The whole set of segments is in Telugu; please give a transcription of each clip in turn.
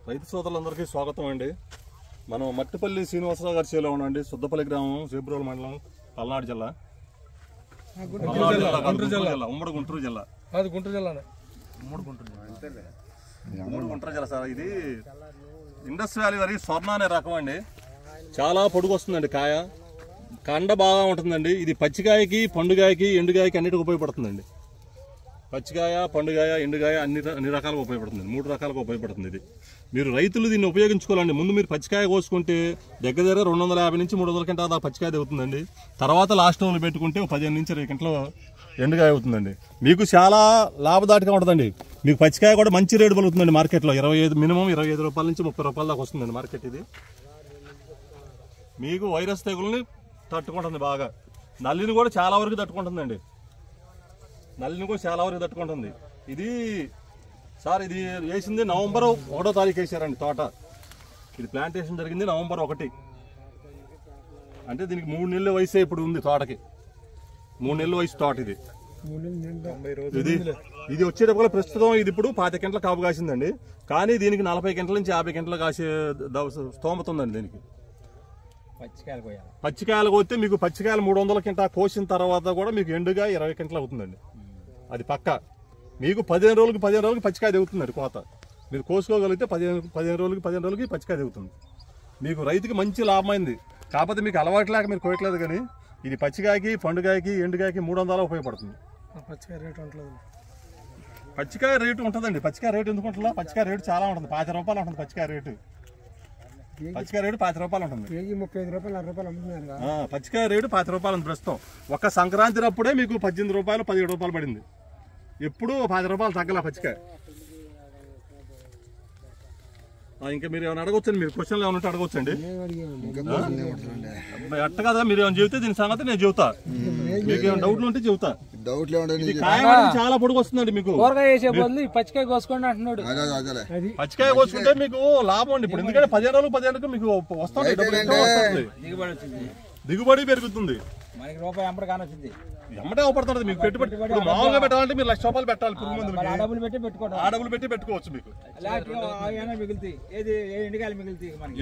రైతు సోదరులందరికీ స్వాగతం అండి. మనం మట్టిపల్లి శ్రీనివాసరావు గారి చేలో ఉన్నాండి. సుద్దపల్లి గ్రామం, చేబ్రోలు మండలం, పల్నాడు జిల్లా, ఉమ్మడి గుంటూరు జిల్లా. గుంటూరు జిల్లా సార్. ఇది ఇండస్ వ్యాలీ వరి స్వర్ణ అనే రకం అండి. చాలా పొడుగు వస్తుందండి. కండ బాగా ఉంటుందండి. ఇది పచ్చికాయకి, పండుగాయకి, ఎండుగాయకి అన్నిటికి ఉపయోగపడుతుందండి. పచ్చికాయ, పండుగాయ, ఎండుగాయ అన్ని రకాలుగా ఉపయోగపడుతుంది. 3 రకాలుగా ఉపయోగపడుతుంది. ఇది మీరు రైతులు దీన్ని ఉపయోగించుకోవాలండి. ముందు మీరు పచ్చికాయ కోసుకుంటే దగ్గర 250 నుంచి 300 క్వింటాల దాకా పచ్చికాయ అవుతుందండి. తర్వాత లాస్ట్ రోజులు పెట్టుకుంటే 15 నుంచి 20 క్వింటలు ఎండుగాయ అవుతుందండి. మీకు చాలా లాభదాటిగా ఉంటుందండి. మీకు పచ్చికాయ కూడా మంచి రేటు పలుకుతుందండి మార్కెట్లో. మినిమం 25 రూపాయల నుంచి 30 రూపాయల దాకా వస్తుందండి మార్కెట్. ఇది మీకు వైరస్ తెగుల్ని తట్టుకుంటుంది బాగా. నల్లిని కూడా చాలా వరకు తట్టుకుంటుందండి. ఇది సార్, ఇది వేసింది నవంబర్ 1వ తారీఖు వేసారండి తోట. ఇది ప్లాంటేషన్ జరిగింది నవంబర్ 1. అంటే దీనికి 3 నెలల వయసే ఇప్పుడు ఉంది తోటకి. 3 నెలల వయసు తోట ఇది. ఇది వచ్చేటప్పుడు ప్రస్తుతం ఇది ఇప్పుడు 25 క్వింటల కాపు కాసిందండి. కానీ దీనికి 40 క్వింటల నుంచి 50 క్వింటలు కాసే స్తోమత ఉందండి. దీనికి పచ్చికాయలు కోస్తే మీకు పచ్చికాయలు 300 క్వింటా కోసిన తర్వాత కూడా మీకు ఎండుగా 20 క్వింటలు అవుతుందండి. అది పక్క. మీకు 15 రోజులకి పచ్చికాయ దిగుతుందండి కోత. మీరు కోసుకోగలిగితే 15 రోజులకి పచ్చికాయ దిగుతుంది. మీకు రైతుకి మంచి లాభమైంది. కాకపోతే మీకు అలవాటు లేక మీరు కోయట్లేదు. కానీ ఇది పచ్చికాయకి, పండుగాయకి, ఎండుగాయకి 300 ఉపయోగపడుతుంది. పచ్చికాయ రేటు ఉంటుందండి. పచ్చికాయ రేటు ఎందుకు ఉంటుందా? పచ్చికాయ రేటు చాలా ఉంటుంది. 5 రూపాయలు ఉంటుంది పచ్చికాయ రేటు. 5 రూపాయలు ఉంటుంది. 35 రూపాయలు 40 రూపాయలు అమ్ముతున్నారు. పచ్చికాయ రేటు 5 రూపాయలు ఉంది ప్రస్తుతం. ఒక్క సంక్రాంతి అప్పుడే మీకు 18 రూపాయలు 17 రూపాయలు పడింది. ఎప్పుడు 10 రూపాయలు తగ్గల పచ్చికాయ. ఇంకా మీరు ఏమైనా అడగొచ్చండి. మీరు క్వశ్చన్లు ఏమైనా ఉంటే అడగొచ్చండి. ఎట్ట కదా మీరు ఏమైనా చెబితే దీని సంగతి నేను చెబుతా. మీకు ఏమైనా డౌట్లు ఉంటే చెబుతా. చాలా పొడుగు వస్తుందండి. మీకు పచ్చికాయ కోసుకోండి అంటున్నాడు. పచ్చికాయ కోసుకుంటే మీకు లాభం అండి. ఇప్పుడు ఎందుకంటే 15 రోజులకు మీకు వస్తుంది. దిగుబడి పెరుగుతుంది. మనకి రూపాయి ఎమ్మటే అవపడుతుంది. మీకు పెట్టుబడి మామూలుగా పెట్టాలంటే మీరు 1,00,000 రూపాయలు పెట్టాలి. పురుగు మందులు ఆ డబ్బులు పెట్టి పెట్టుకోవచ్చు. మీకు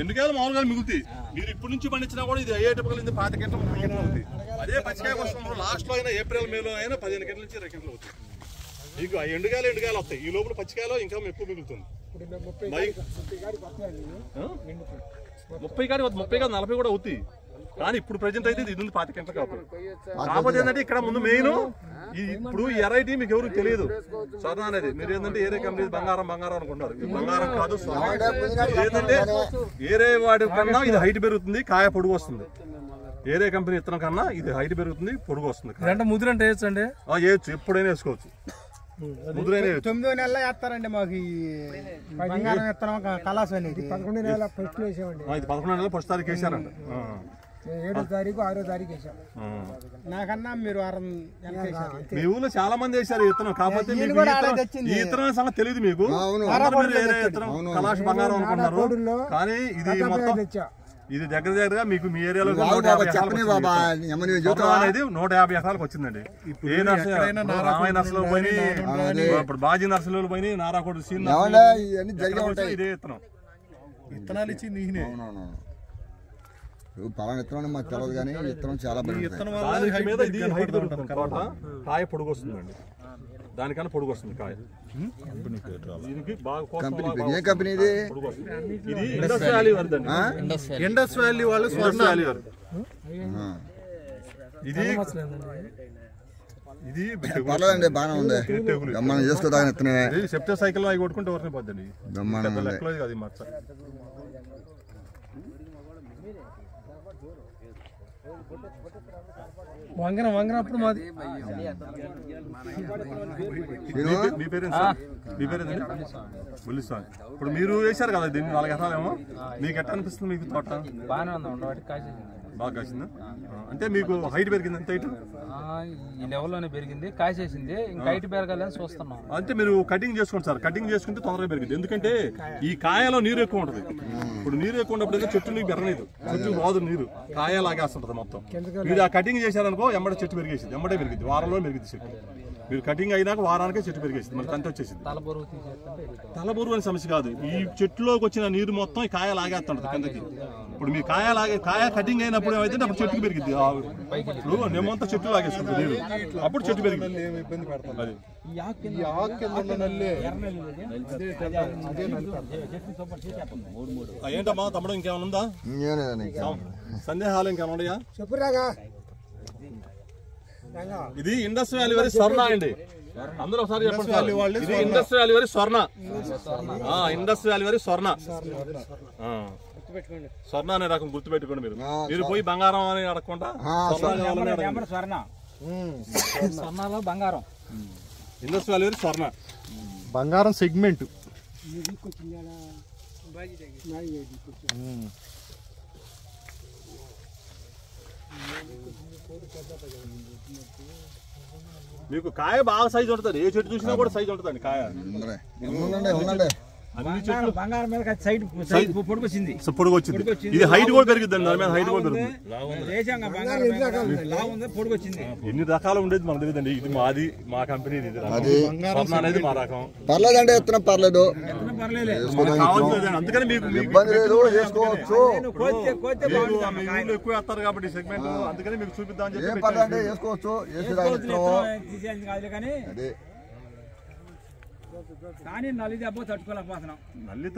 ఎండుకాయలు మామూలుగా మిగులుతాయి. మీరు ఇప్పటి నుంచి పండించినా కూడా ఇది అయ్యేటప్పుడు 5 క్వింటలు 3 క్వింటలు అవుతాయి. అదే పచ్చికాయ కోసం లాస్ట్ లో అయినా ఏప్రిల్ మేలో అయినా 15 క్వింటల నుంచి 20 క్వింటలు అవుతాయి. మీకు ఎండుకాయలు వస్తాయి. ఈ లోపల పచ్చికాయలో ఇంకా ఎక్కువ మిగులుతుంది. 30 కాదు 40 కూడా అవుతాయి. కానీ ఇప్పుడు ప్రెజెంట్ అయితే ఇది ఉంది 25 క్వింటలు కాకపోతే ఏంటంటే ఇక్కడ ముందు మెయిన్ ఇప్పుడు ఈ ఎరైటీ మీకు ఎవరు తెలియదు. స్వర్ణ అనేది మీరు ఏంటంటే ఏరే కంపెనీ బంగారం అనుకుంటారు. బంగారం కాదు, ఏంటంటే ఏరే వాడి కన్నా ఇది హైట్ పెరుగుతుంది, కాయ పొడుగు వస్తుంది. ఏరే కంపెనీ ఇత్తనం కన్నా ఇది హైట్ పెరుగుతుంది, పొడుగు వస్తుంది. ముద్రంటే వేయచ్చండి. వేయచ్చు, ఎప్పుడైనా వేసుకోవచ్చు. 9 నెలలు వేస్తారండి. మాకు బంగారం ఇత్తనం కళాసు అనేది 11 నెలల ఫస్ట్ వేసామండి. ఇది 11 నెలల ఫస్ట్ తారీఖు వేసారంట. 7వ తారీఖు 6వ తారీఖు వేసాం. నాకన్నా మీరు మీ ఊళ్ళో చాలా మంది వేసారు ఇత్తనం. కాకపోతే ఈ ఇత్తనం సంగతి తెలియదు మీకు. కళాష్ బంగారం అనుకున్నారు. కానీ ఇది మొత్తం ఇది దగ్గరగా మీకు మీ ఏరియాలో 150 ఎకరాలకు వచ్చిందండి. ఏ రామాయ నర్సులో పోయి, ఇప్పుడు బాజీ నర్సులు పోయి, నారాకోట సీన్ ఇదే ఇత్తనం. ఇత్తనాలు ఇచ్చింది ఈయనే. పలానా ఇత్తనం మాకు తెలియదు కానీ ఇత్తనం చాలా కాయ పొడుగు వస్తుందండి. దానికన్నా పొడుగు వస్తుంది కాయ. కంపెనీ ఇది ఇండస్ వ్యాలీ వరద. ఇండస్ వ్యాలీ వాళ్ళు స్వర్ణ వ్యాలీ వరద. ఇది పర్లేదండి, బాగానే ఉంది. మనం చేసుకోదాని ఇత్తనమే. సెప్టో సైకిల్ అవి కొట్టుకుంటే ఎవరిని పోద్దండి. అది మచ్చ వంగనప్పుడు మాది. మీ పేరెంట్స్ బుల్లిస్వామి. ఇప్పుడు మీరు వేశారు కదా దీన్ని 4 ఎకరాలేమో. మీకు ఎట్లా అనిపిస్తుంది? మీకు తోట బాగా కాసిందా? అంటే మీకు హైట్ పెరిగింది. ఎంత హైట్? ఈ లెవెల్లోనే పెరిగింది, కాసేసింది. ఇంకా హైట్ పెరగాలని చూస్తున్నాం. అంటే మీరు కటింగ్ చేసుకోండి సార్. కటింగ్ చేసుకుంటే తొందరగా పెరిగింది. ఎందుకంటే ఈ కాయలో నీరు ఎక్కువ ఉంటుంది. ఇప్పుడు నీరు ఎక్కువ ఉన్నప్పుడు చెట్టు నీకు పెరగలేదు, చెట్టు రాదు నీరు, కాయ లాగేస్తుంటది మొత్తం. మీరు ఆ కటింగ్ చేశారనుకో ఎమ్మడే చెట్టు పెరిగేసింది, ఎమ్మడే పెరిగింది, వారంలో పెరిగింది చెట్టు. మీరు కటింగ్ అయినాక వారానికే చెట్టు పెరిగేసింది, మరి తంతి వచ్చేసింది. తలబురుగు అనే సమస్య కాదు, ఈ చెట్టులోకి వచ్చిన నీరు మొత్తం ఈ కాయ లాగేస్తుంటది కిందకి. ఇప్పుడు మీ కాయ కటింగ్ అయినప్పుడు ఏమైతే అప్పుడు చెట్టుకి పెరిగింది. ఇప్పుడు నేమంతా చెట్టు లాగేస్తుంది నీరు, అప్పుడు చెట్టు పెరిగింది. అది ఏంటమ్మా తమ్ముడు, ఇంకేమైనా ఉందా సందేహాలు? ఇంకేమైనా ఉన్నాయా? ఇది ఇండస్ వ్యాలీ వరి స్వర్ణ అండి, అందరూ ఒకసారి చెప్పండి. ఇది ఇండస్ వ్యాలీ వరి స్వర్ణ, ఇండస్ వ్యాలీ వరి స్వర్ణ. స్వర్ణ అనే రకం గుర్తుపెట్టుకోండి. మీరు పోయి బంగారం అని అడగకుండా స్వర్ణలో బంగారం, ఇండస్ వ్యాలీ వరి స్వర్ణ బంగారం సెగ్మెంట్. మీకు కాయ బాగా సైజు ఉంటుంది, ఏ చెట్టు చూసినా కూడా సైజు ఉంటుందండి కాయ. అన్ని చెట్లు బంగారం మీద సైడ్ పొడుగు వచ్చింది, పొడుగు వచ్చింది. ఇది హైట్ కూడా పెరుగుతుంది, దాని మీద హైట్ కూడా పెరుగుతుంది. ఎన్ని రకాలు ఉండేది మనకు తెలియదండి. ఇది మాది, మా కంపెనీ స్వర్ణ అనేది మా రకం. పర్లేదండి, ఇత్తనం పర్లేదు, అందుకని మీకు ఇబ్బంది లేదు, వేసుకోవచ్చు. ఎక్కువ వేస్తారు కాబట్టి సెగ్మెంట్, అందుకని మీకు చూపిద్దామని ఏం చెప్పి పర్లేదండి, వేసుకోవచ్చు. కానీ నల్లి దెబ్బ తట్టుకోలేకపోతున్నాం. నల్లి